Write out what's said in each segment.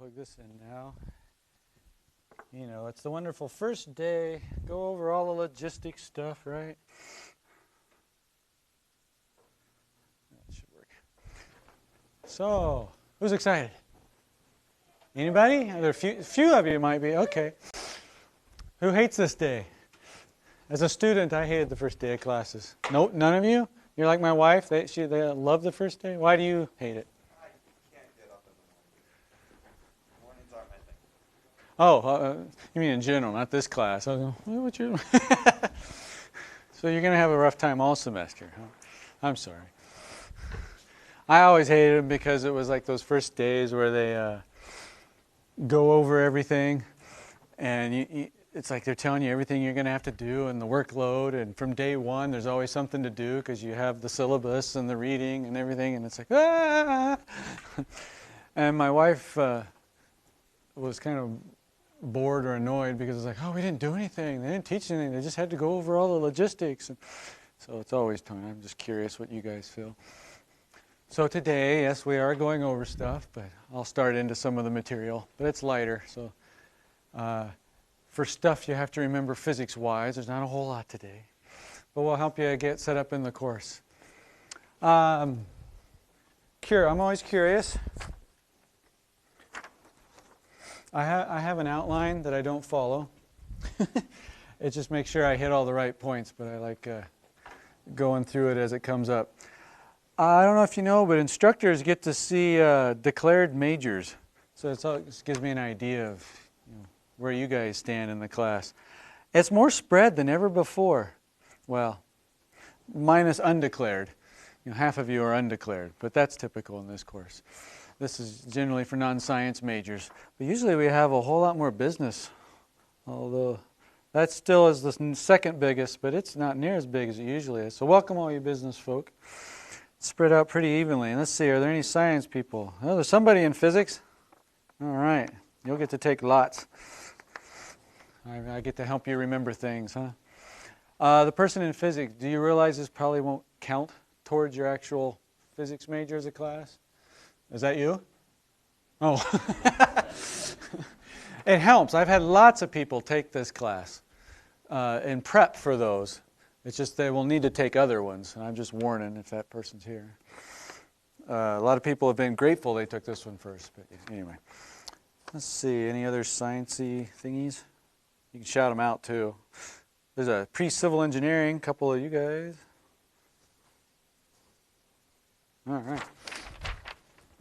plug this in now. You know, it's the wonderful first day. Go over all the logistics stuff, right? That should work. So, who's excited? Anybody? There are a few of you might be. Okay. Who hates this day? As a student, I hated the first day of classes. Nope, none of you? You're like my wife. They love the first day. Why do you hate it? I can't get up in the morning. Mornings aren't my thing. Oh, you mean in general, not this class. I was going, well, what you? So you're going to have a rough time all semester, huh? I'm sorry. I always hated them because it was like those first days where they go over everything, and it's like they're telling you everything you're going to have to do and the workload, and from day one there's always something to do because you have the syllabus and the reading and everything, and it's like, ah! And my wife was kind of bored or annoyed because it's like, oh, we didn't do anything. They didn't teach anything. They just had to go over all the logistics. And so it's always time. I'm just curious what you guys feel. So today, yes, we are going over stuff, but I'll start into some of the material. But it's lighter, so for stuff you have to remember physics-wise, there's not a whole lot today. But we'll help you get set up in the course. I'm always curious. I have an outline that I don't follow. It just makes sure I hit all the right points, but I like going through it as it comes up. I don't know if you know, but instructors get to see declared majors. So it just gives me an idea of where you guys stand in the class. It's more spread than ever before. Well, minus undeclared. Half of you are undeclared, but that's typical in this course. This is generally for non-science majors. But usually we have a whole lot more business, although that still is the second biggest, but it's not near as big as it usually is. So welcome all you business folk. It's spread out pretty evenly. And let's see, are there any science people? Oh, there's somebody in physics. All right, you'll get to take lots. I get to help you remember things, huh? The person in physics, do you realize this probably won't count towards your actual physics major as a class? Is that you? Oh. It helps. I've had lots of people take this class and prep for those. It's just they will need to take other ones, and I'm just warning if that person's here. A lot of people have been grateful they took this one first, but anyway. Let's see, any other sciencey thingies? You can shout them out too. There's a pre-civil engineering, couple of you guys. All right.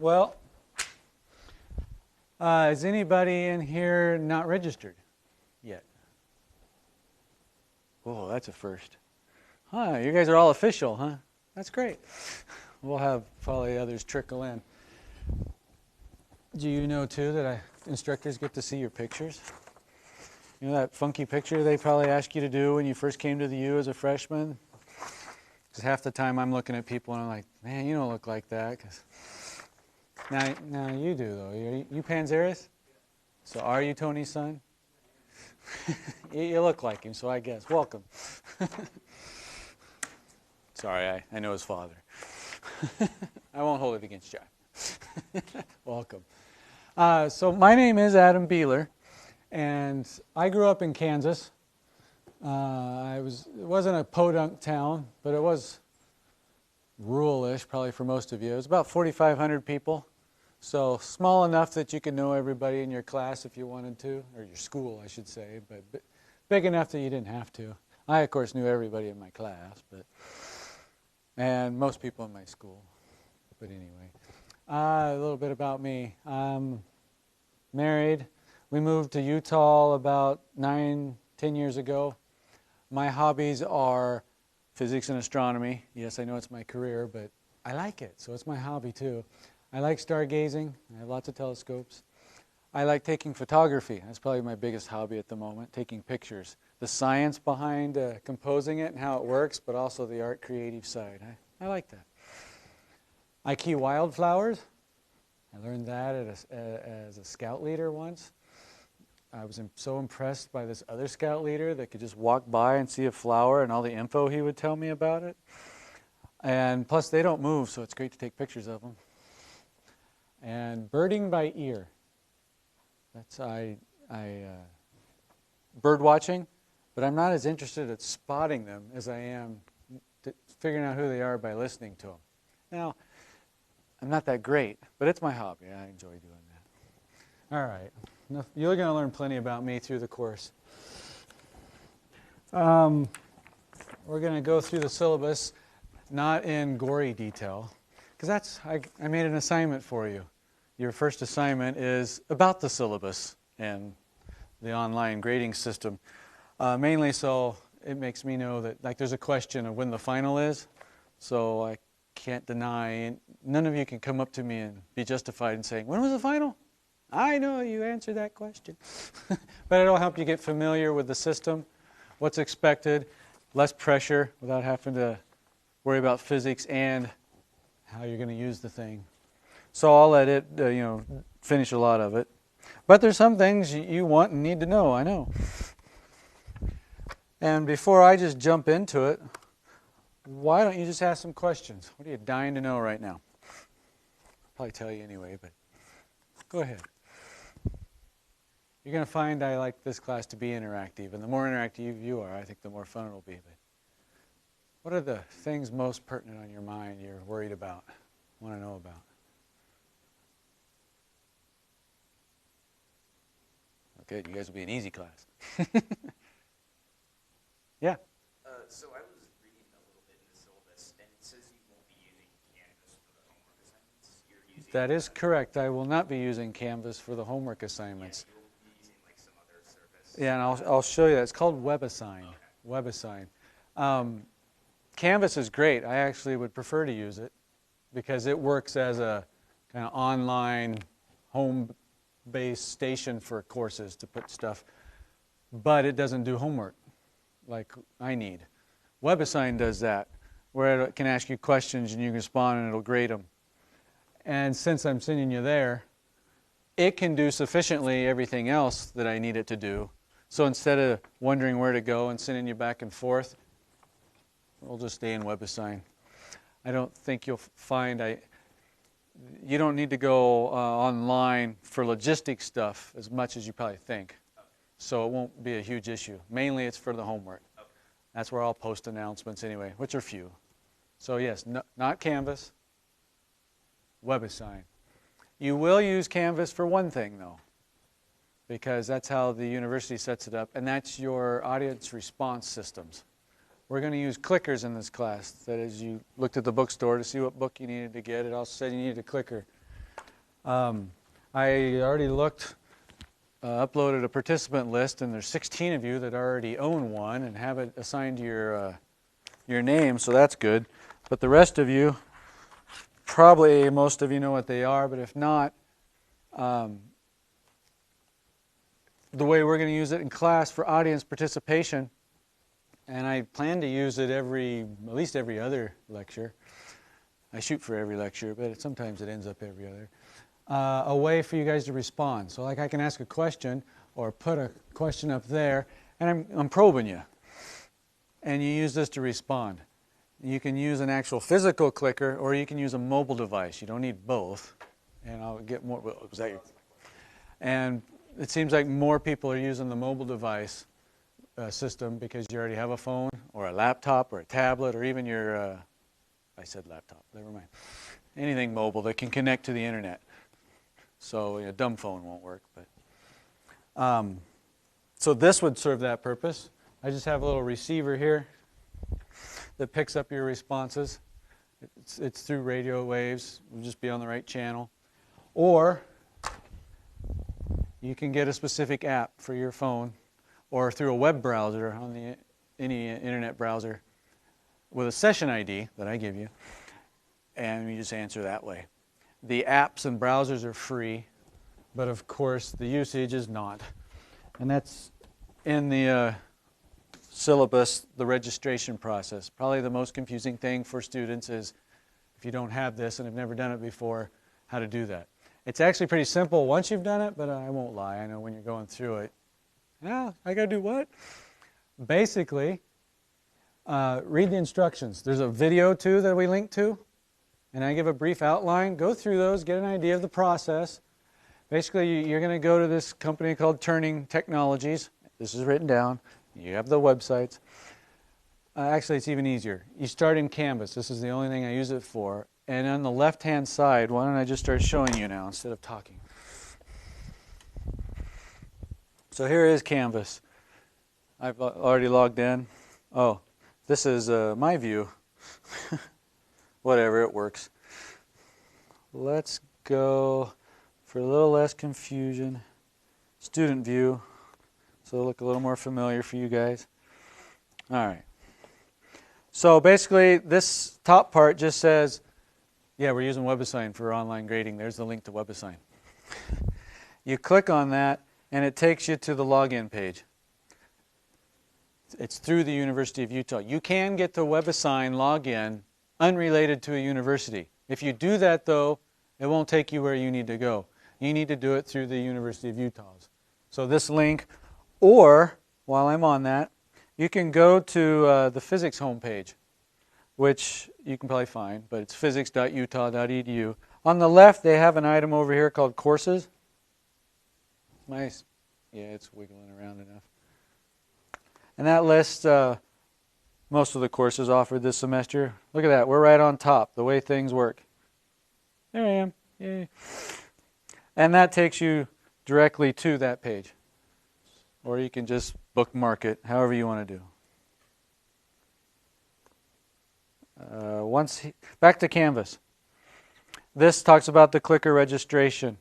Well, is anybody in here not registered yet? Oh, that's a first. Huh, you guys are all official, huh? That's great. We'll have probably others trickle in. Do you know, too, that instructors get to see your pictures? You know that funky picture they probably asked you to do when you first came to the U as a freshman? Because half the time I'm looking at people and I'm like, man, you don't look like that. Cause now you do, though. You Panzeris? So are you Tony's son? You look like him, so I guess. Welcome. Sorry, I know his father. I won't hold it against John. Welcome. So my name is Adam Beehler, and I grew up in Kansas. It wasn't a podunk town, but it was rural-ish, probably for most of you. It was about 4,500 people, so small enough that you could know everybody in your class if you wanted to, or your school, I should say, but big enough that you didn't have to. I, of course, knew everybody in my class, and most people in my school. But anyway, a little bit about me. I'm married. We moved to Utah about 9-10 years ago. My hobbies are physics and astronomy. Yes, I know it's my career, but I like it, so it's my hobby too. I like stargazing. I have lots of telescopes. I like taking photography. That's probably my biggest hobby at the moment, taking pictures. The science behind composing it and how it works, but also the art creative side. I like that. I key wildflowers. I learned that as a scout leader once. I was so impressed by this other scout leader that could just walk by and see a flower and all the info he would tell me about it. And plus they don't move, so it's great to take pictures of them. And birding by ear. bird watching, but I'm not as interested at spotting them as I am figuring out who they are by listening to them. Now, I'm not that great, but it's my hobby. I enjoy doing that. All right. You're going to learn plenty about me through the course. We're going to go through the syllabus, not in gory detail, because I made an assignment for you. Your first assignment is about the syllabus and the online grading system, mainly so it makes me know that, like, there's a question of when the final is, so I can't deny, none of you can come up to me and be justified in saying, when was the final? I know you answered that question. But it'll help you get familiar with the system, what's expected, less pressure without having to worry about physics and how you're going to use the thing. So I'll let it, finish a lot of it. But there's some things you want and need to know, I know. And before I just jump into it, why don't you just ask some questions? What are you dying to know right now? I'll probably tell you anyway, but go ahead. You're going to find I like this class to be interactive, and the more interactive you are, I think the more fun it'll be. But what are the things most pertinent on your mind you're worried about, want to know about? Okay, you guys will be an easy class. Yeah? So I was reading a little bit in the syllabus, and it says you won't be using Canvas for the homework assignments. You're using That is correct. I will not be using Canvas for the homework assignments. Yeah, you'll be using like some other service. Yeah, and I'll show you that. It's called WebAssign. Okay. WebAssign. Canvas is great. I actually would prefer to use it because it works as a kind of online home-based station for courses to put stuff, but it doesn't do homework like I need. WebAssign does that, where it can ask you questions and you can respond and it'll grade them. And since I'm sending you there, it can do sufficiently everything else that I need it to do. So instead of wondering where to go and sending you back and forth, we'll just stay in WebAssign. I don't think you'll find you don't need to go online for logistic stuff as much as you probably think. So it won't be a huge issue. Mainly it's for the homework. Okay. That's where I'll post announcements anyway, which are few. So yes, not Canvas, WebAssign. You will use Canvas for one thing though, because that's how the university sets it up, and that's your audience response systems. We're going to use clickers in this class. That is, you looked at the bookstore to see what book you needed to get. It also said you needed a clicker. I already looked, uploaded a participant list, and there's 16 of you that already own one and have it assigned to your name, so that's good. But the rest of you, probably most of you know what they are, but if not, the way we're going to use it in class for audience participation, and I plan to use it at least every other lecture. I shoot for every lecture, but sometimes it ends up every other. A way for you guys to respond. So like I can ask a question or put a question up there, and I'm probing you. And you use this to respond. You can use an actual physical clicker, or you can use a mobile device. You don't need both. And I'll get more. Was that your? And it seems like more people are using the mobile device system because you already have a phone or a laptop or a tablet or even your, I said laptop, never mind. Anything mobile that can connect to the internet. So a dumb phone won't work. But so this would serve that purpose. I just have a little receiver here that picks up your responses. It's through radio waves. We'll just be on the right channel. Or you can get a specific app for your phone or through a web browser on any internet browser with a session ID that I give you, and you just answer that way. The apps and browsers are free, but of course the usage is not. And that's in the syllabus, the registration process. Probably the most confusing thing for students is if you don't have this and have never done it before, how to do that. It's actually pretty simple once you've done it, but I won't lie. I know when you're going through it, I got to do what? Basically, read the instructions. There's a video, too, that we link to, and I give a brief outline. Go through those, get an idea of the process. Basically, you're going to go to this company called Turning Technologies. This is written down. You have the websites. Actually, it's even easier. You start in Canvas. This is the only thing I use it for. And on the left-hand side, why don't I just start showing you now instead of talking? So here is Canvas. I've already logged in. Oh, this is my view. Whatever, it works. Let's go, for a little less confusion, student view. So it'll look a little more familiar for you guys. All right. So basically, this top part just says, yeah, we're using WebAssign for online grading. There's the link to WebAssign. You click on that, and it takes you to the login page. It's through the University of Utah. You can get to WebAssign login unrelated to a university. If you do that, though, it won't take you where you need to go. You need to do it through the University of Utah's. So this link, or while I'm on that, you can go to the physics homepage, which you can probably find, but it's physics.utah.edu. On the left, they have an item over here called courses. Nice. Yeah, it's wiggling around enough. And that lists most of the courses offered this semester. Look at that. We're right on top, the way things work. There I am. Yay. And that takes you directly to that page. Or you can just bookmark it, however you want to do. Back to Canvas. This talks about the clicker registration.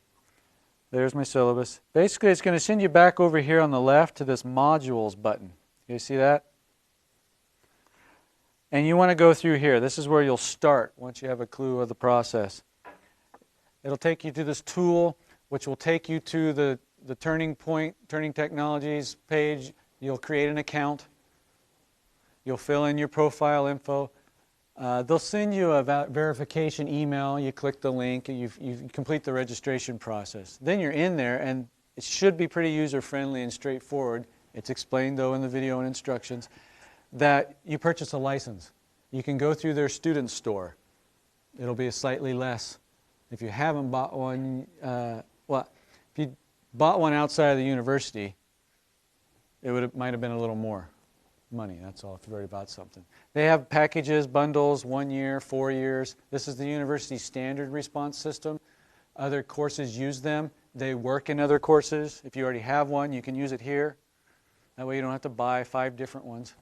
There's my syllabus. Basically, it's going to send you back over here on the left to this modules button. You see that? And you want to go through here. This is where you'll start once you have a clue of the process. It'll take you to this tool, which will take you to the Turning Technologies page. You'll create an account. You'll fill in your profile info. They'll send you a verification email. You click the link, and you complete the registration process. Then you're in there, and it should be pretty user-friendly and straightforward. It's explained, though, in the video and instructions, that you purchase a license. You can go through their student store. It'll be slightly less. If you haven't bought one, if you bought one outside of the university, might have been a little more money. That's all, if you've already bought something. They have packages, bundles, 1 year, 4 years. This is the university standard response system. Other courses use them. They work in other courses. If you already have one, you can use it here. That way you don't have to buy 5 different ones.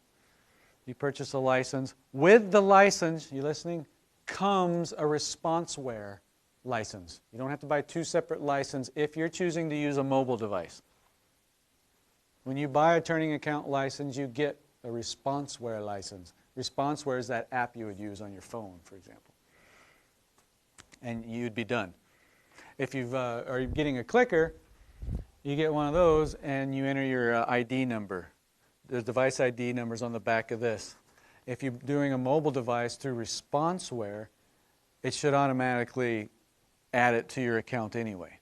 You purchase a license. With the license, you listening, comes a responseware license. You don't have to buy 2 separate licenses if you're choosing to use a mobile device. When you buy a Turning Account license, you get a responseware license. Responseware is that app you would use on your phone, for example. And you'd be done. If you are getting a clicker, you get one of those and you enter your ID number. There's device ID numbers on the back of this. If you're doing a mobile device through responseware, it should automatically add it to your account anyway.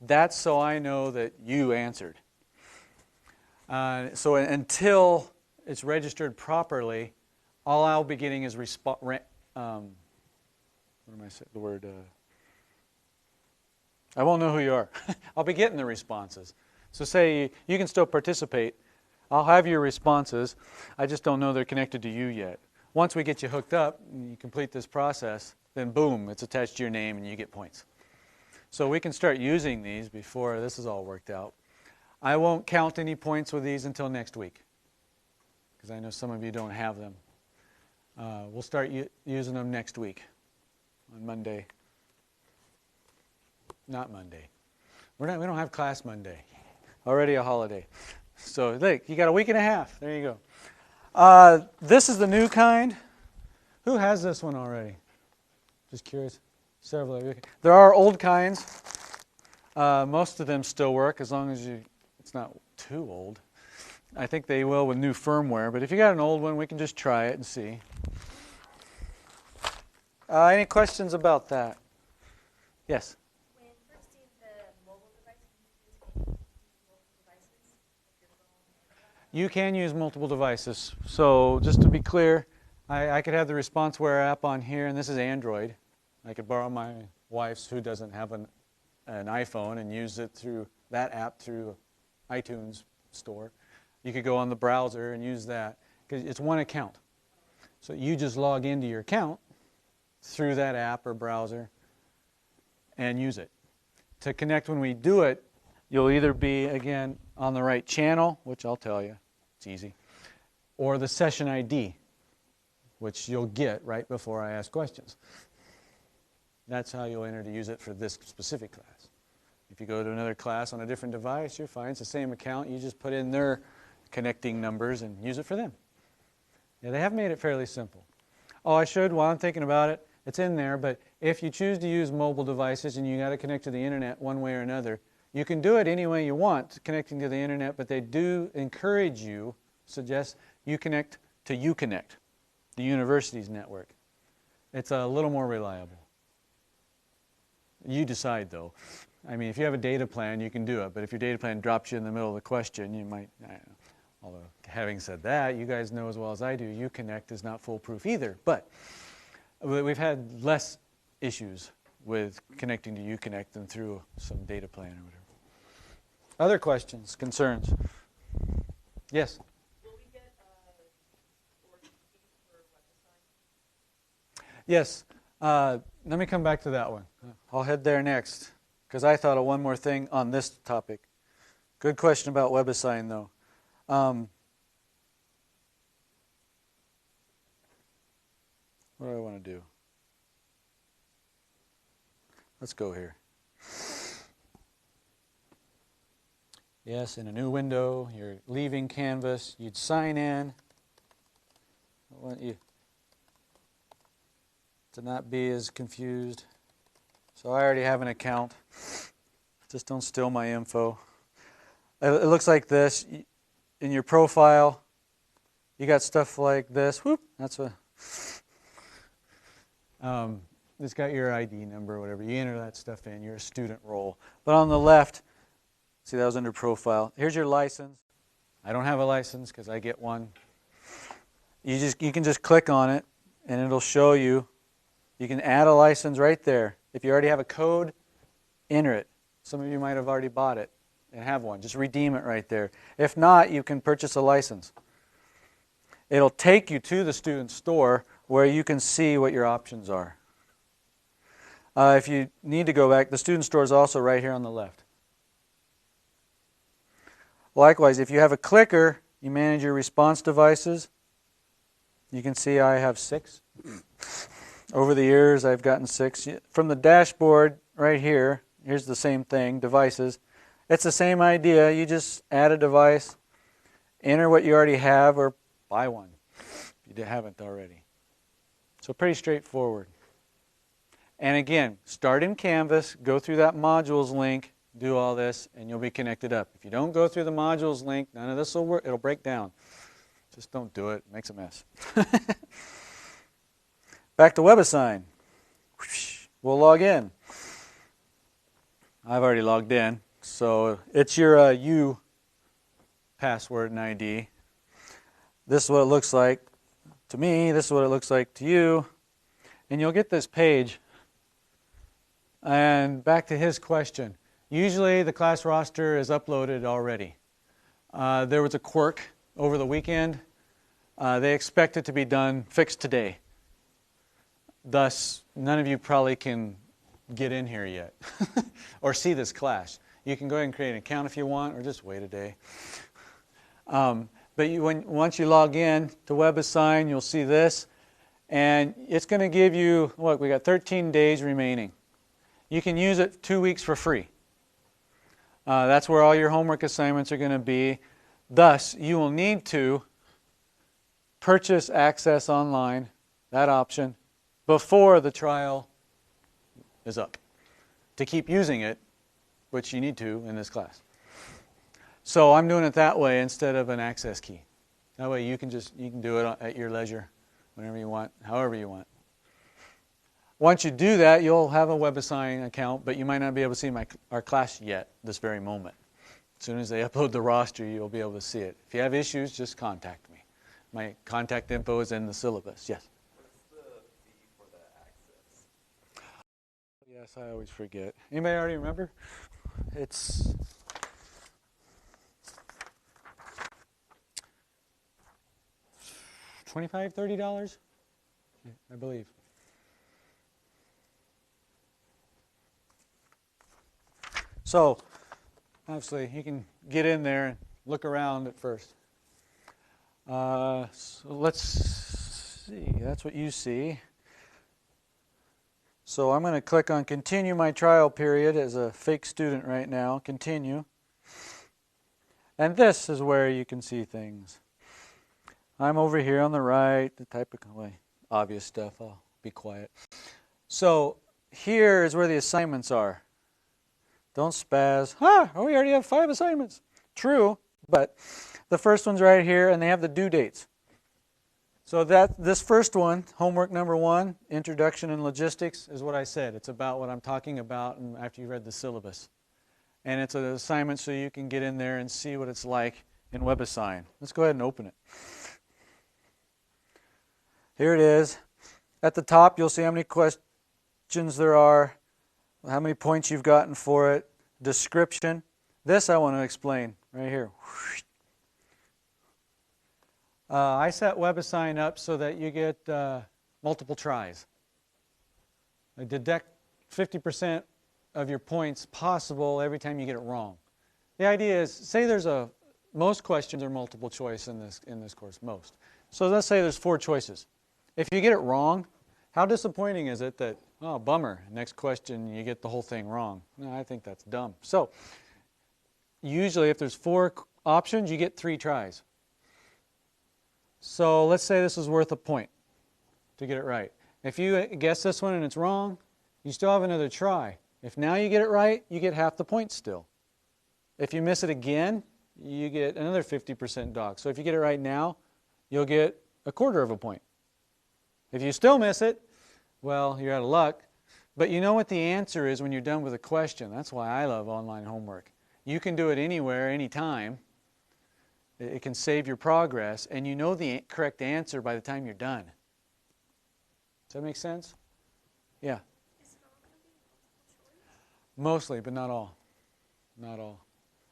That's so I know that you answered. So until it's registered properly, all I'll be getting is I won't know who you are. I'll be getting the responses. So say you can still participate. I'll have your responses. I just don't know they're connected to you yet. Once we get you hooked up and you complete this process, then boom, it's attached to your name and you get points. So we can start using these before this is all worked out. I won't count any points with these until next week, because I know some of you don't have them. We'll start using them next week on Monday. Not Monday. We don't have class Monday. Already a holiday. So look, you got a week and a half. There you go. This is the new kind. Who has this one already? Just curious. Several of you. There are old kinds. Most of them still work as long as it's not too old. I think they will with new firmware, but if you got an old one, we can just try it and see. Any questions about that? Yes? When purchasing the mobile device, can you use multiple devices? Like your phone? You can use multiple devices. So just to be clear, I could have the ResponseWare app on here, and this is Android. I could borrow my wife's, who doesn't have an an iPhone and use it through that app through iTunes store. You could go on the browser and use that because it's one account. So you just log into your account through that app or browser and use it. To connect when we do it, you'll either be, again, on the right channel, which I'll tell you, it's easy, or the session ID, which you'll get right before I ask questions. That's how you'll enter to use it for this specific class. If you go to another class on a different device, you're fine. It's the same account. You just put in their connecting numbers and use it for them. Yeah, they have made it fairly simple. Oh, I should, while I'm thinking about it, it's in there, but if you choose to use mobile devices and you got to connect to the internet one way or another, you can do it any way you want, connecting to the internet, but they do encourage you, suggest you connect to Uconnect, the university's network. It's a little more reliable. You decide, though. I mean, if you have a data plan, you can do it, but if your data plan drops you in the middle of the question, you might, I don't know. Although, having said that, you guys know as well as I do, Uconnect is not foolproof either, but we've had less issues with connecting to Uconnect than through some data plan or whatever. Other questions, concerns? Yes? Will we get board keys for web design? Yes. Let me come back to that one. I'll head there next, because I thought of one more thing on this topic. Good question about WebAssign, though. What do I want to do? Let's go here. Yes, in a new window, you're leaving Canvas, you'd sign in. I want you to not be as confused. So I already have an account. Just don't steal my info. It looks like this. In your profile, you got stuff like this. Whoop, that's a... it's got your ID number or whatever. You enter that stuff in. You're a student role. But on the left, see, that was under profile. Here's your license. I don't have a license because I get one. You can just click on it, and it'll show you. You can add a license right there. If you already have a code, enter it. Some of you might have already bought it and have one. Just redeem it right there. If not, you can purchase a license. It'll take you to the student store where you can see what your options are. If you need to go back, the student store is also right here on the left. Likewise, if you have a clicker, you manage your response devices. You can see I have 6. Over the years, I've gotten 6. From the dashboard right here, here's the same thing, devices. It's the same idea. You just add a device, enter what you already have, or buy one if you haven't already. So pretty straightforward. And again, start in Canvas, go through that modules link, do all this, and you'll be connected up. If you don't go through the modules link, none of this will work. It'll break down. Just don't do it. It makes a mess. Back to WebAssign. We'll log in. I've already logged in. So it's your U password and ID. This is what it looks like to me. This is what it looks like to you. And you'll get this page. And back to his question. Usually the class roster is uploaded already. There was a quirk over the weekend. They expect it to be done, fixed today. Thus, none of you probably can get in here yet or see this class. You can go ahead and create an account if you want, or just wait a day. But once you log in to WebAssign, you'll see this. And it's going to give you, look, we got 13 days remaining. You can use it 2 weeks for free. That's where all your homework assignments are going to be. Thus, you will need to purchase Access Online, that option, before the trial is up to keep using it, which you need to in this class. So I'm doing it that way instead of an access key. That way you can do it at your leisure, whenever you want, however you want. Once you do that, you'll have a WebAssign account, but you might not be able to see our class yet, this very moment. As soon as they upload the roster, you'll be able to see it. If you have issues, just contact me. My contact info is in the syllabus. Yes? What's the fee for the access? Yes, I always forget. Anybody already remember? It's $25, $30, I believe. So, obviously, you can get in there and look around at first. So let's see. That's what you see. So I'm going to click on continue my trial period as a fake student right now. Continue. And this is where you can see things. I'm over here on the right, the type of obvious stuff. I'll be quiet. So here is where the assignments are. Don't spaz. We already have 5 assignments. True, but the first one's right here, and they have the due dates. So this first one, homework number 1, Introduction and Logistics, is what I said. It's about what I'm talking about after you read the syllabus. And it's an assignment so you can get in there and see what it's like in WebAssign. Let's go ahead and open it. Here it is. At the top, you'll see how many questions there are, how many points you've gotten for it, description. This I want to explain right here. I set WebAssign up so that you get multiple tries. I deduct 50% of your points possible every time you get it wrong. The idea is, say most questions are multiple choice in this course, most. So let's say there's 4 choices. If you get it wrong, how disappointing is it that, oh, bummer, next question you get the whole thing wrong? No, I think that's dumb. So usually if there's 4 options, you get 3 tries. So let's say this is worth a point to get it right. If you guess this one and it's wrong, you still have another try. If now you get it right, you get half the points still. If you miss it again, you get another 50% dock. So if you get it right now, you'll get a quarter of a point. If you still miss it, well, you're out of luck. But you know what the answer is when you're done with a question. That's why I love online homework. You can do it anywhere, anytime. It can save your progress, and you know the correct answer by the time you're done. Does that make sense? Yeah. Is it all going to be multiple choice? Mostly, but not all. Not all.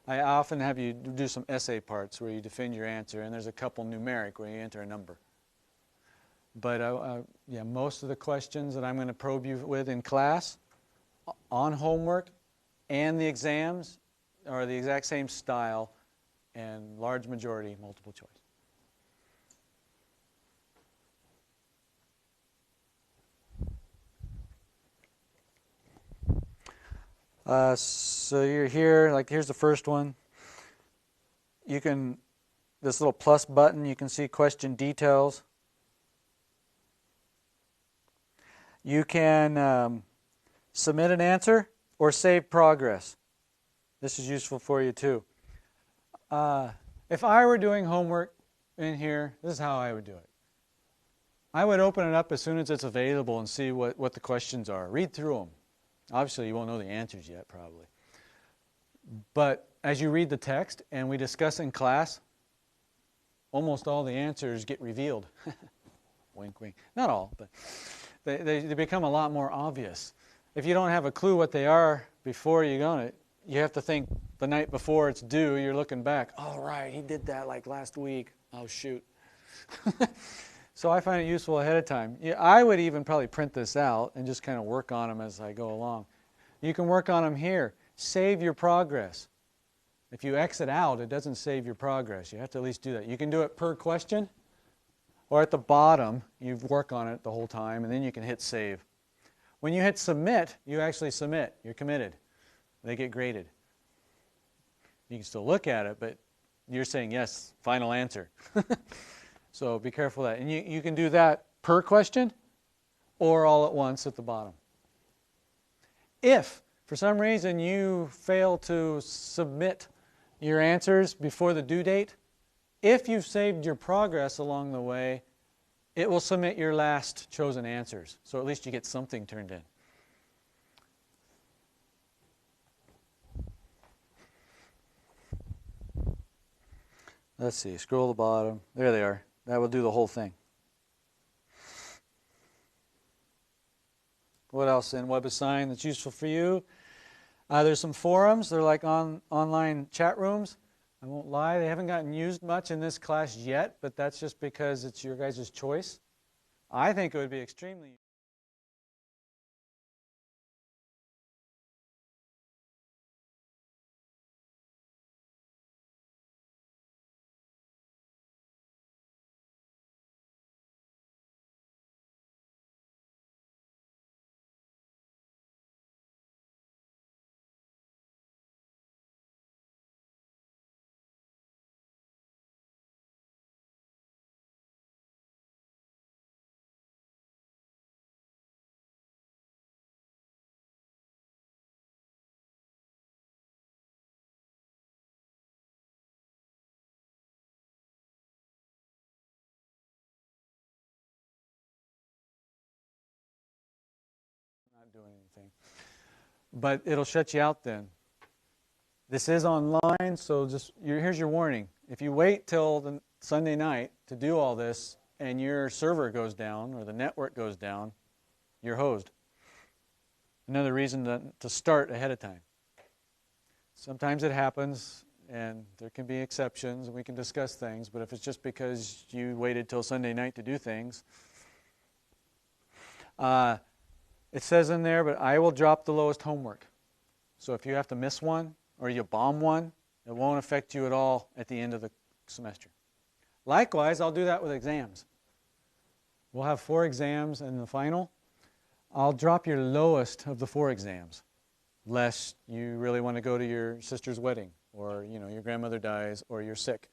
I often have you do some essay parts where you defend your answer, and there's a couple numeric where you enter a number. But yeah, most of the questions that I'm going to probe you with in class, on homework, and the exams are the exact same style, and large majority multiple choice. So you're here, like here's the first one. You can, this little plus button, you can see question details. You can submit an answer or save progress. This is useful for you too. If I were doing homework in here, this is how I would do it. I would open it up as soon as it's available and see what the questions are. Read through them. Obviously, you won't know the answers yet, probably. But as you read the text and we discuss in class, almost all the answers get revealed. Wink, wink. Not all, but they become a lot more obvious. If you don't have a clue what they are before you go on it, you have to think the night before it's due, you're looking back. Oh, right, he did that like last week. Oh, shoot. So I find it useful ahead of time. Yeah, I would even probably print this out and just kind of work on them as I go along. You can work on them here. Save your progress. If you exit out, it doesn't save your progress. You have to at least do that. You can do it per question, or at the bottom, you work on it the whole time, and then you can hit save. When you hit submit, you actually submit. You're committed. They get graded. You can still look at it, but you're saying, yes, final answer. So be careful of that. And you can do that per question or all at once at the bottom. If, for some reason, you fail to submit your answers before the due date, if you've saved your progress along the way, it will submit your last chosen answers. So at least you get something turned in. Let's see, scroll to the bottom. There they are. That will do the whole thing. What else in WebAssign that's useful for you? There's some forums. They're like online chat rooms. I won't lie, they haven't gotten used much in this class yet, but that's just because it's your guys' choice. I think it would be extremely not doing anything. But it'll shut you out then. This is online, so just here's your warning. If you wait till the Sunday night to do all this and your server goes down or the network goes down, you're hosed. Another reason to start ahead of time. Sometimes it happens, and there can be exceptions, and we can discuss things, but if it's just because you waited till Sunday night to do things, it says in there, but I will drop the lowest homework. So if you have to miss one or you bomb one, it won't affect you at all at the end of the semester. Likewise, I'll do that with exams. We'll have 4 exams in the final. I'll drop your lowest of the 4 exams, lest you really want to go to your sister's wedding, or your grandmother dies, or you're sick.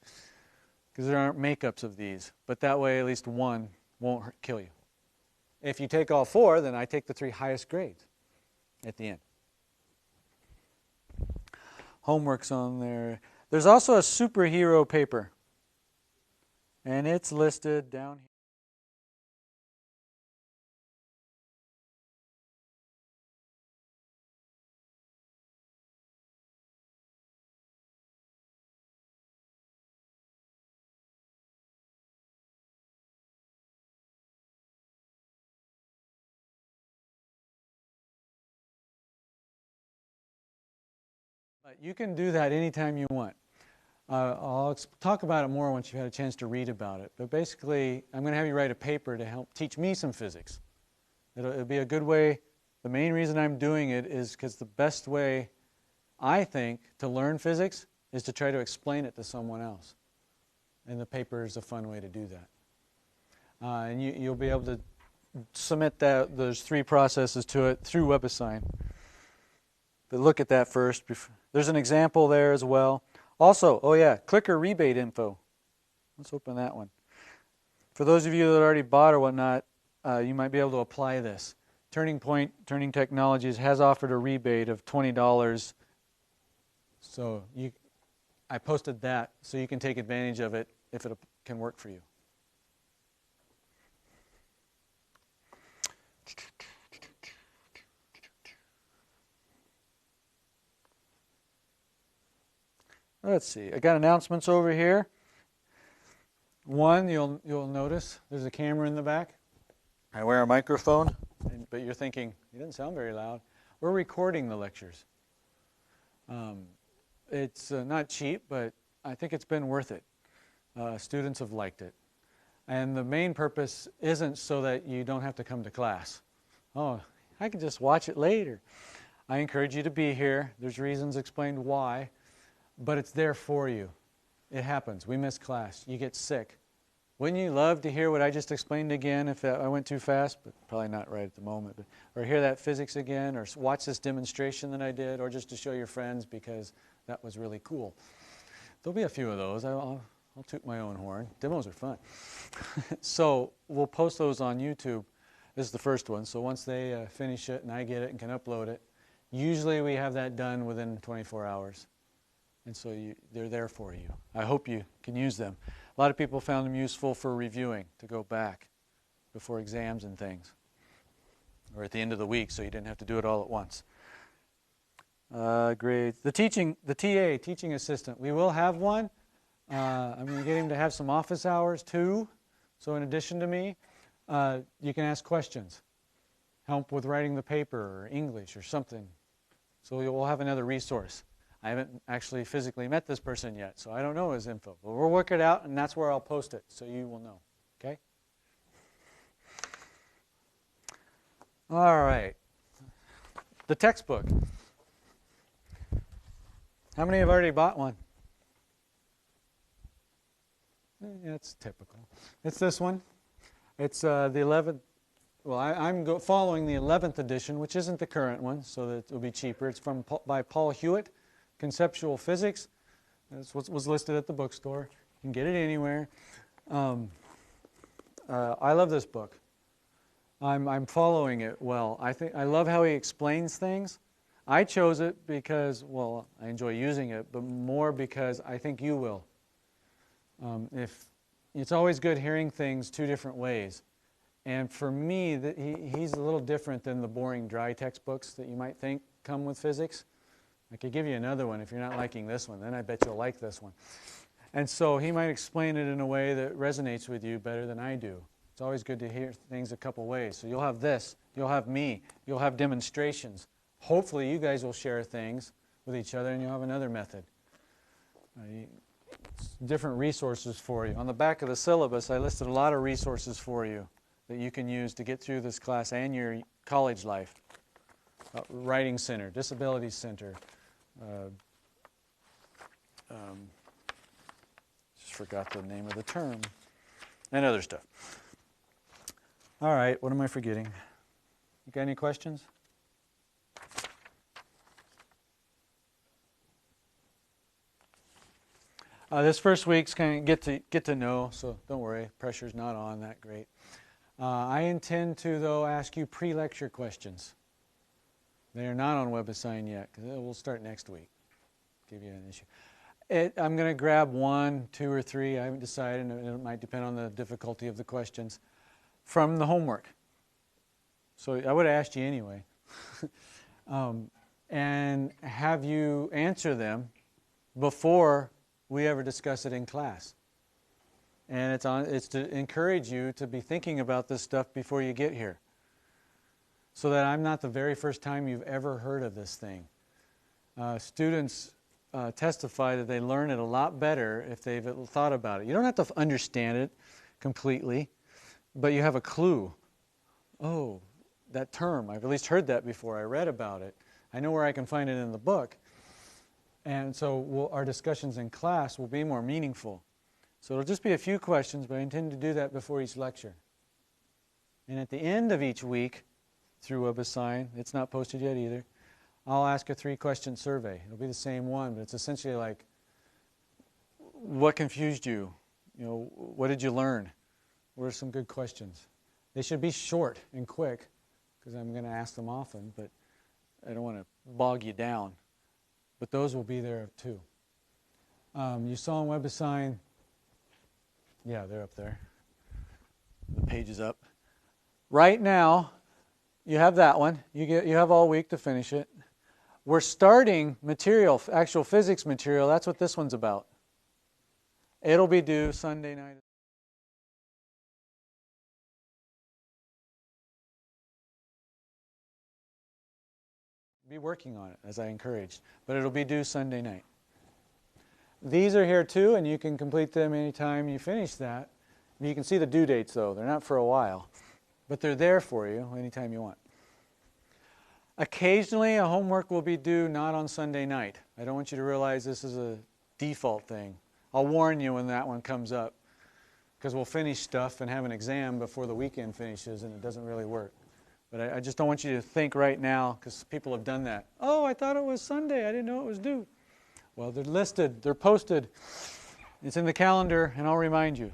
Because there aren't makeups of these. But that way, at least one won't kill you. If you take all 4, then I take the 3 highest grades at the end. Homework's on there. There's also a superhero paper. And it's listed down here. But you can do that anytime you want. I'll talk about it more once you've had a chance to read about it. But basically, I'm going to have you write a paper to help teach me some physics. It'll be a good way. The main reason I'm doing it is because the best way, I think, to learn physics is to try to explain it to someone else. And the paper is a fun way to do that. And you'll be able to submit those 3 processes to it through WebAssign. But look at that first. There's an example there as well. Also, clicker rebate info. Let's open that one. For those of you that already bought or whatnot, you might be able to apply this. Turning Point Turning Technologies has offered a rebate of $20. So I posted that so you can take advantage of it if it can work for you. Let's see. I got announcements over here. One, you'll notice there's a camera in the back. I wear a microphone, but you're thinking, it doesn't sound very loud. We're recording the lectures. It's not cheap, but I think it's been worth it. Students have liked it. And the main purpose isn't so that you don't have to come to class. Oh, I can just watch it later. I encourage you to be here. There's reasons explained why. But it's there for you. It happens. We miss class. You get sick. Wouldn't you love to hear what I just explained again if I went too fast? But probably not right at the moment. Or hear that physics again, or watch this demonstration that I did, or just to show your friends because that was really cool. There'll be a few of those. I'll toot my own horn. Demos are fun. So we'll post those on YouTube. This is the first one. So once they finish it and I get it and can upload it, usually we have that done within 24 hours. And so they're there for you. I hope you can use them. A lot of people found them useful for reviewing, to go back before exams and things. Or at the end of the week, so you didn't have to do it all at once. Great. The TA, teaching assistant. We will have one. I'm going to get him to have some office hours too. So in addition to me, you can ask questions. help with writing the paper or English or something. So we'll have another resource. I haven't actually physically met this person yet, so I don't know his info. But we'll work it out, and that's where I'll post it, so you will know. Okay? All right. The textbook. How many have already bought one? Yeah, it's typical. It's this one. It's the 11th. Well, I'm following the 11th edition, which isn't the current one, so that it'll be cheaper. It's by Paul Hewitt, Conceptual Physics. That's what was listed at the bookstore. You can get it anywhere. I love this book. I'm following it well. I love how he explains things. I chose it because, well, I enjoy using it, but more because I think you will. If it's always good hearing things two different ways. And for me, he's a little different than the boring, dry textbooks that you might think come with physics. I could give you another one if you're not liking this one. Then I bet you'll like this one. And so he might explain it in a way that resonates with you better than I do. It's always good to hear things a couple ways. So you'll have this, you'll have me, you'll have demonstrations. Hopefully you guys will share things with each other and you'll have another method. Different resources for you. On the back of the syllabus, I listed a lot of resources for you that you can use to get through this class and your college life. Writing Center, Disability Center. Just forgot the name of the term. And other stuff. All right, what am I forgetting? You got any questions? This first week's kind of get to know, so don't worry, pressure's not on that great. I intend to, though, ask you pre-lecture questions. They are not on WebAssign yet, because we'll start next week. Give you an issue. I'm going to grab 1, 2, or 3. I haven't decided, and it might depend on the difficulty of the questions, from the homework. So I would have asked you anyway. And have you answer them before we ever discuss it in class. And it's to encourage you to be thinking about this stuff before you get here. So that I'm not the very first time you've ever heard of this thing. Students testify that they learn it a lot better if they've thought about it. You don't have to understand it completely, but you have a clue. Oh, that term, I've at least heard that before. I read about it. I know where I can find it in the book. And so our discussions in class will be more meaningful. So it'll just be a few questions, but I intend to do that before each lecture. And at the end of each week, through WebAssign, it's not posted yet either, I'll ask a 3-question survey. It'll be the same one, but it's essentially like, what confused you? You know, what did you learn? What are some good questions? They should be short and quick, because I'm going to ask them often, but I don't want to bog you down. But those will be there too. You saw on WebAssign, yeah, they're up there. The page is up. Right now, you have that one. You have all week to finish it. We're starting material, actual physics material. That's what this one's about. It'll be due Sunday night. Be working on it, as I encouraged, but it'll be due Sunday night. These are here too, and you can complete them anytime you finish that. You can see the due dates, though. They're not for a while, but they're there for you anytime you want. Occasionally, a homework will be due not on Sunday night. I don't want you to realize this is a default thing. I'll warn you when that one comes up, because we'll finish stuff and have an exam before the weekend finishes, and it doesn't really work. But I just don't want you to think right now, because people have done that. Oh, I thought it was Sunday. I didn't know it was due. Well, they're listed. They're posted. It's in the calendar, and I'll remind you.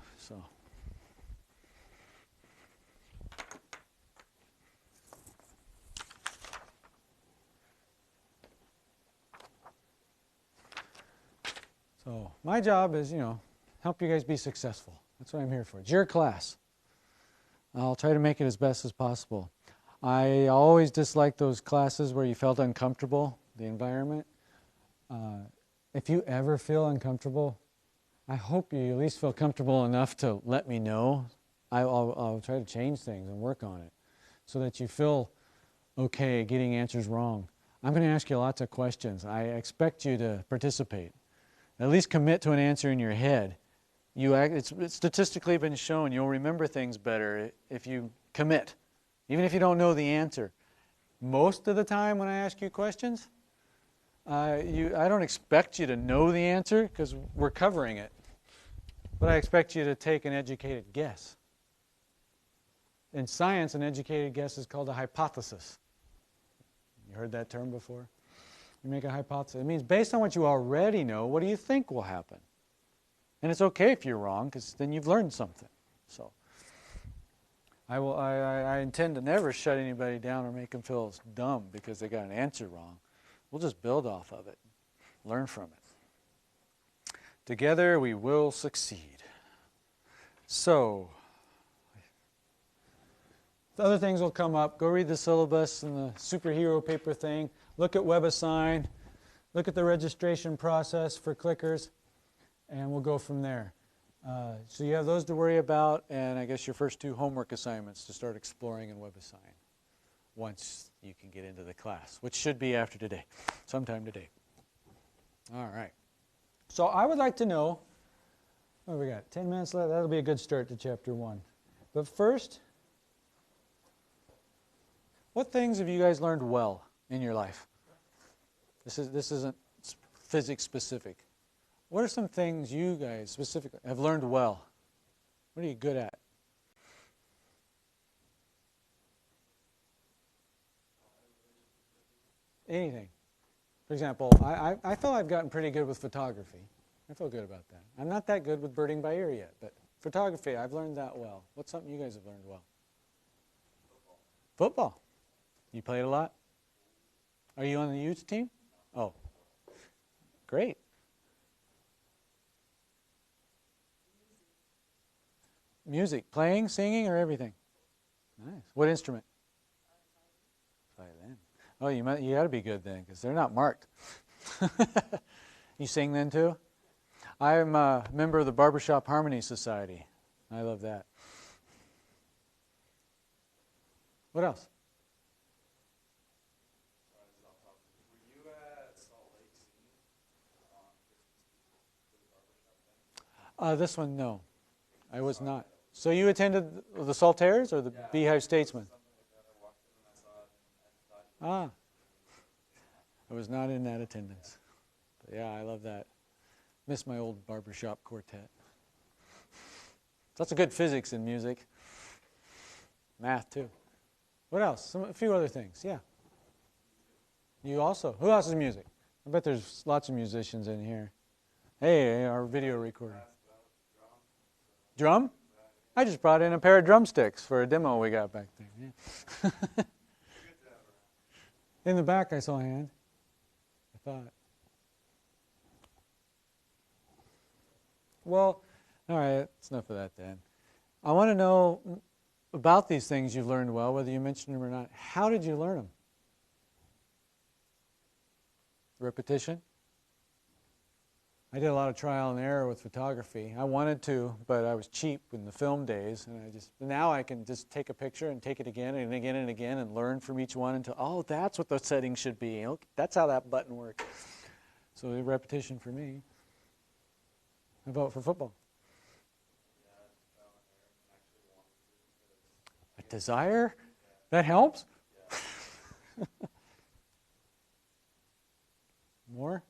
So my job is, help you guys be successful. That's what I'm here for. It's your class. I'll try to make it as best as possible. I always disliked those classes where you felt uncomfortable, the environment. If you ever feel uncomfortable, I hope you at least feel comfortable enough to let me know. I'll try to change things and work on it so that you feel okay getting answers wrong. I'm going to ask you lots of questions. I expect you to participate. At least commit to an answer in your head. It's statistically been shown you'll remember things better if you commit, even if you don't know the answer. Most of the time when I ask you questions, I don't expect you to know the answer because we're covering it. But I expect you to take an educated guess. In science, an educated guess is called a hypothesis. You heard that term before? You make a hypothesis. It means based on what you already know, what do you think will happen? And it's okay if you're wrong, because then you've learned something. So I intend to never shut anybody down or make them feel dumb because they got an answer wrong. We'll just build off of it, learn from it. Together we will succeed. So, the other things will come up. Go read the syllabus and the superhero paper thing. Look at WebAssign. Look at the registration process for clickers. And we'll go from there. So you have those to worry about, and I guess your first 2 homework assignments to start exploring in WebAssign once you can get into the class, which should be after today, sometime today. All right. So I would like to know, what do we got? 10 minutes left? That'll be a good start to Chapter 1. But first, what things have you guys learned well in your life? This isn't physics specific. What are some things you guys specifically have learned well? What are you good at? Anything. For example, I feel I've gotten pretty good with photography. I feel good about that. I'm not that good with birding by ear yet, but photography, I've learned that well. What's something you guys have learned well? Football. You played a lot? Are you on the youth team? Oh, great. Music, playing, singing, or everything? Nice. What instrument? Violin. Oh, you got to be good then, because they're not marked. You sing then too? I'm a member of the Barbershop Harmony Society. I love that. What else? Were you at Salt Lake City on Christmas Eve for the barbershop thing? This one, no. I was not. So you attended the Saltaires or the Beehive Statesman? Something like that. I walked in and I saw it and I thought, I was not in that attendance. But yeah, I love that. Miss my old barbershop quartet. Lots of good physics in music. Math too. What else? A few other things. Yeah. You also. Who else is music? I bet there's lots of musicians in here. Hey, our video recorder. Drum? I just brought in a pair of drumsticks for a demo we got back there. Yeah. In the back I saw a hand. I thought. Well, all right, that's enough of that then. I want to know about these things you've learned well, whether you mentioned them or not. How did you learn them? Repetition? I did a lot of trial and error with photography. I wanted to, but I was cheap in the film days, and now I can just take a picture and take it again and again and again and learn from each one until, oh, that's what the settings should be. Okay, that's how that button works. So repetition for me. I vote for football. A desire? That helps? More?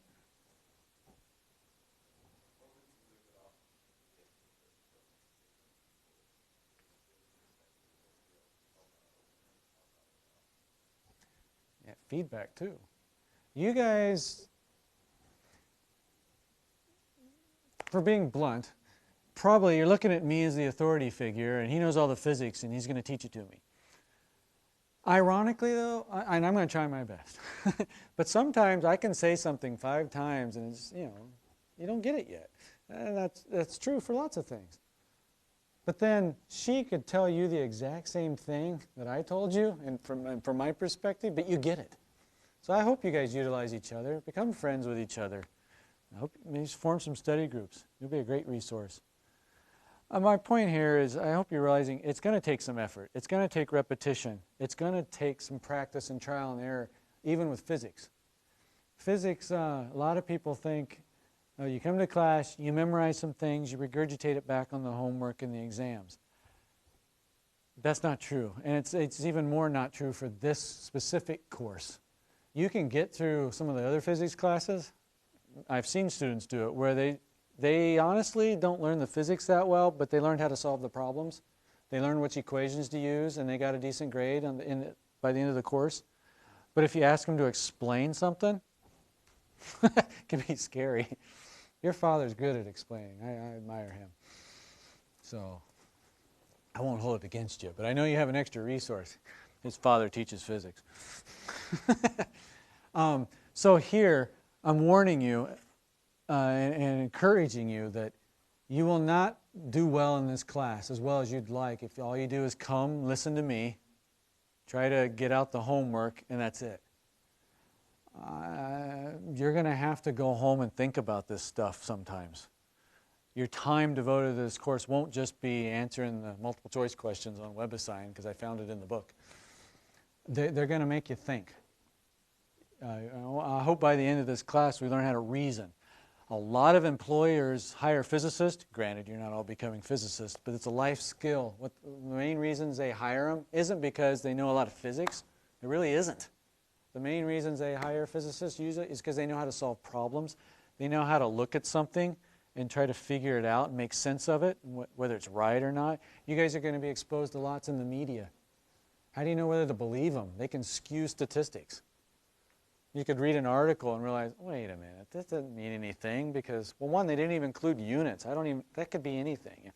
Yeah, feedback too. You guys, for being blunt, probably you're looking at me as the authority figure, and he knows all the physics, and he's going to teach it to me. Ironically, though, and I'm going to try my best, but sometimes I can say something 5 times, and it's, you don't get it yet. And that's true for lots of things. But then she could tell you the exact same thing that I told you, and from my perspective, but you get it. So I hope you guys utilize each other, become friends with each other. I hope maybe form some study groups. You'll be a great resource. My point here is I hope you're realizing it's going to take some effort. It's going to take repetition. It's going to take some practice and trial and error, even with physics. Physics, a lot of people think you come to class, you memorize some things, you regurgitate it back on the homework and the exams. That's not true. And it's even more not true for this specific course. You can get through some of the other physics classes. I've seen students do it where they honestly don't learn the physics that well, but they learned how to solve the problems. They learned which equations to use, and they got a decent grade by the end of the course. But if you ask them to explain something, it can be scary. Your father's good at explaining. I admire him. So I won't hold it against you, but I know you have an extra resource. His father teaches physics. So here, I'm warning you and encouraging you that you will not do well in this class as well as you'd like if all you do is come, listen to me, try to get out the homework, and that's it. You're going to have to go home and think about this stuff sometimes. Your time devoted to this course won't just be answering the multiple choice questions on WebAssign, because I found it in the book. They're going to make you think. I hope by the end of this class we learn how to reason. A lot of employers hire physicists. Granted, you're not all becoming physicists, but it's a life skill. The main reasons they hire them isn't because they know a lot of physics. It really isn't. The main reasons they hire physicists usually is because they know how to solve problems. They know how to look at something and try to figure it out and make sense of it, whether it's right or not. You guys are going to be exposed to lots in the media. How do you know whether to believe them? They can skew statistics. You could read an article and realize, wait a minute, this doesn't mean anything because, well, one, they didn't even include units. That could be anything.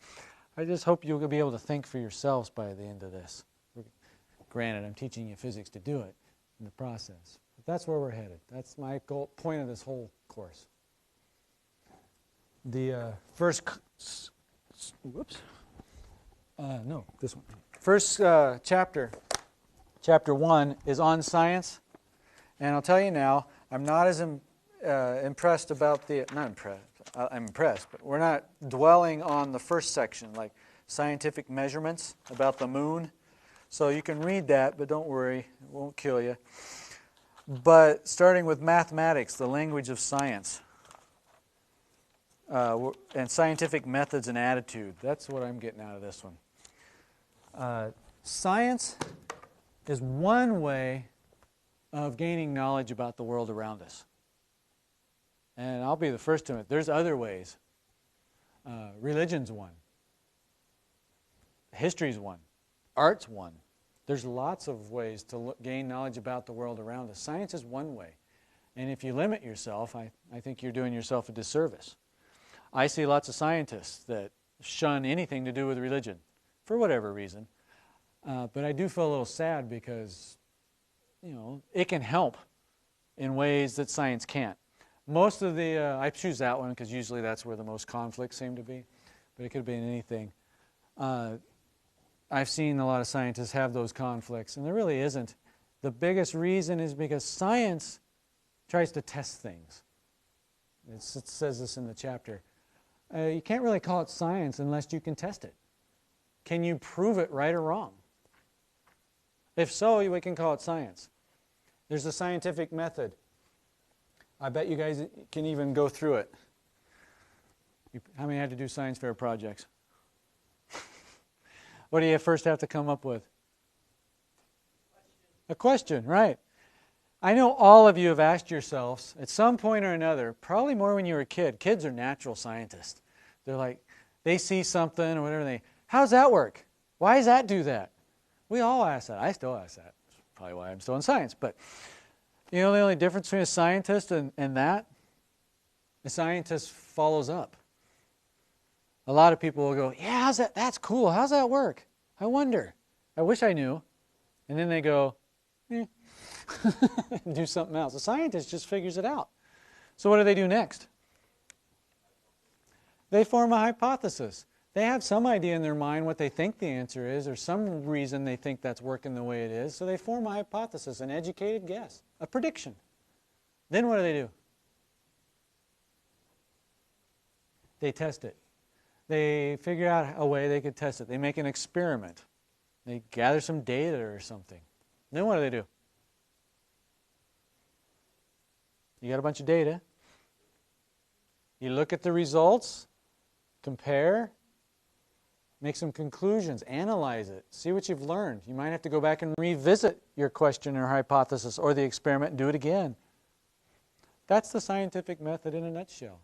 I just hope you'll be able to think for yourselves by the end of this. Granted, I'm teaching you physics to do it in the process. But that's where we're headed. That's my point of this whole course. The first chapter, chapter 1, is on science. And I'll tell you now, I'm not as impressed about I'm impressed, but we're not dwelling on the first section, like scientific measurements about the moon. So you can read that, but don't worry, it won't kill you. But starting with mathematics, the language of science, and scientific methods and attitude. That's what I'm getting out of this one. Science is one way of gaining knowledge about the world around us. And I'll be the first to admit, there's other ways. Religion's one. History's one. Art's one. There's lots of ways to gain knowledge about the world around us. Science is one way. And if you limit yourself, I think you're doing yourself a disservice. I see lots of scientists that shun anything to do with religion, for whatever reason. But I do feel a little sad because it can help in ways that science can't. Most of I choose that one because usually that's where the most conflicts seem to be, but it could have been anything. I've seen a lot of scientists have those conflicts, and there really isn't. The biggest reason is because science tries to test things. It says this in the chapter. You can't really call it science unless you can test it. Can you prove it right or wrong? If so, we can call it science. There's a scientific method. I bet you guys can even go through it. How many had to do science fair projects? What do you first have to come up with? A question, right. I know all of you have asked yourselves at some point or another, probably more when you were a kid. Kids are natural scientists. They're like, they see something or whatever, how does that work? Why does that do that? We all ask that. I still ask that. Probably why I'm still in science. But the only difference between a scientist and that, a scientist follows up. A lot of people will go, yeah, that's cool. How's that work? I wonder. I wish I knew. And then they go, do something else. A scientist just figures it out. So what do they do next? They form a hypothesis. They have some idea in their mind what they think the answer is, or some reason they think that's working the way it is. So they form a hypothesis, an educated guess, a prediction. Then what do? They test it. They figure out a way they could test it. They make an experiment. They gather some data or something. Then what do? You got a bunch of data. You look at the results, compare, make some conclusions, analyze it, see what you've learned. You might have to go back and revisit your question or hypothesis or the experiment and do it again. That's the scientific method in a nutshell.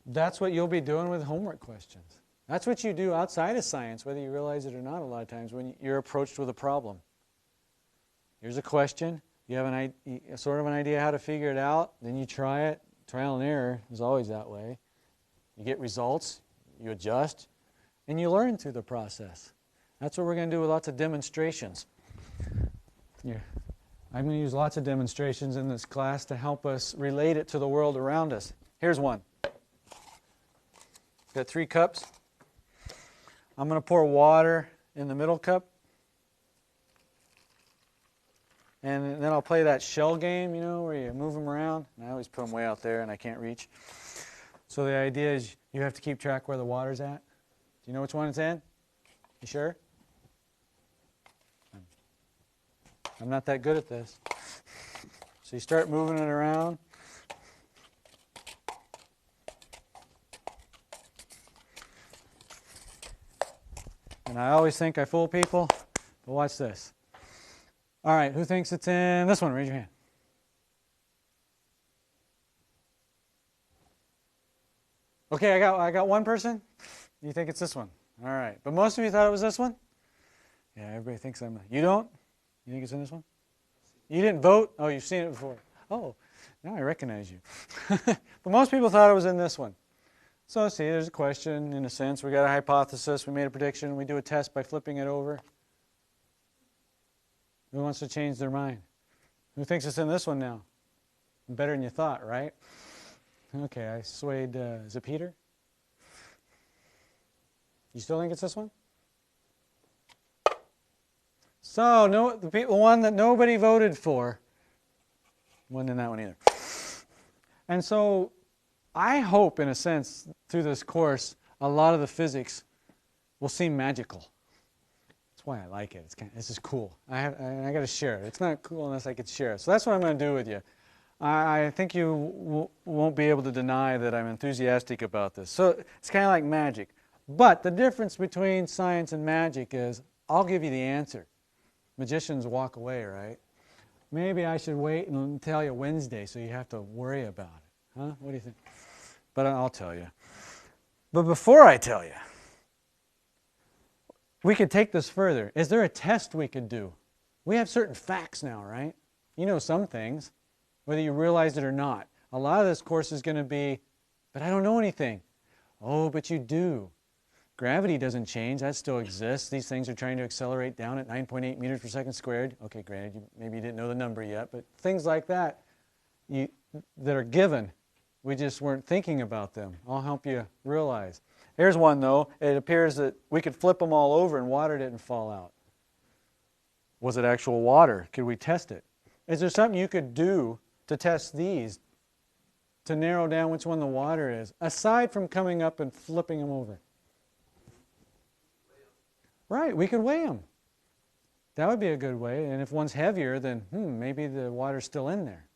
That's what you'll be doing with homework questions. That's what you do outside of science, whether you realize it or not a lot of times when you're approached with a problem. Here's a question. You have sort of an idea how to figure it out. Then you try it. Trial and error is always that way. You get results. You adjust. And you learn through the process. That's what we're going to do with lots of demonstrations. I'm going to use lots of demonstrations in this class to help us relate it to the world around us. Here's one. Got 3 cups. I'm going to pour water in the middle cup. And then I'll play that shell game, you know, where you move them around. And I always put them way out there and I can't reach. So the idea is you have to keep track where the water's at. Do you know which one it's in? You sure? I'm not that good at this. So you start moving it around. And I always think I fool people, but watch this. All right, who thinks it's in this one? Raise your hand. Okay, I got one person. You think it's this one? All right, but most of you thought it was this one? Yeah, everybody thinks You don't? You think it's in this one? You didn't vote? Oh, you've seen it before. Oh, now I recognize you. But most people thought it was in this one. So see, there's a question in a sense. We got a hypothesis. We made a prediction. We do a test by flipping it over. Who wants to change their mind? Who thinks it's in this one now? Better than you thought, right? Okay, I swayed. Is it Peter? You still think it's this one? So, no, the one that nobody voted for wasn't in that one either. And so, I hope, in a sense, through this course, a lot of the physics will seem magical. That's why I like it. This is cool. I got to share it. It's not cool unless I could share it. So that's what I'm going to do with you. I think you won't be able to deny that I'm enthusiastic about this. So it's kind of like magic. But the difference between science and magic is I'll give you the answer. Magicians walk away, right? Maybe I should wait and tell you Wednesday so you have to worry about it. Huh? What do you think? But I'll tell you. But before I tell you, we could take this further. Is there a test we could do? We have certain facts now, right? You know some things, whether you realize it or not. A lot of this course is going to be, but I don't know anything. Oh, but you do. Gravity doesn't change. That still exists. These things are trying to accelerate down at 9.8 meters per second squared. Okay, granted, maybe you didn't know the number yet, but things like that that are given. We just weren't thinking about them. I'll help you realize. Here's one, though. It appears that we could flip them all over and water didn't fall out. Was it actual water? Could we test it? Is there something you could do to test these to narrow down which one the water is, aside from coming up and flipping them over? Right, we could weigh them. That would be a good way. And if one's heavier, then maybe the water's still in there.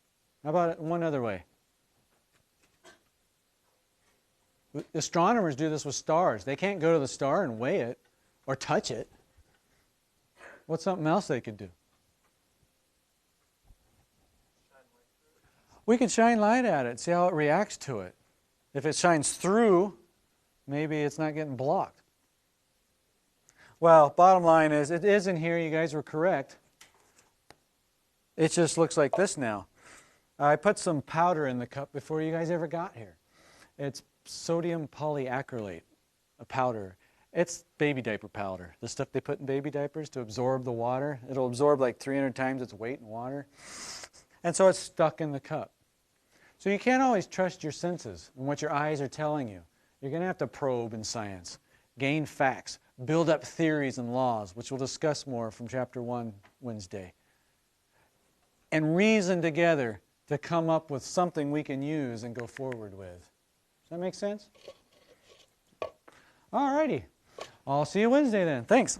How about it one other way? Astronomers do this with stars. They can't go to the star and weigh it or touch it. What's something else they could do? We could shine light at it, see how it reacts to it. If it shines through, maybe it's not getting blocked. Well, bottom line is, it is in here. You guys were correct. It just looks like this now. I put some powder in the cup before you guys ever got here. It's sodium polyacrylate, a powder. It's baby diaper powder, the stuff they put in baby diapers to absorb the water. It'll absorb like 300 times its weight in water. And so it's stuck in the cup. So you can't always trust your senses and what your eyes are telling you. You're going to have to probe in science, gain facts, build up theories and laws, which we'll discuss more from Chapter 1 Wednesday, and reason together to come up with something we can use and go forward with. Does that make sense? All righty. I'll see you Wednesday then. Thanks.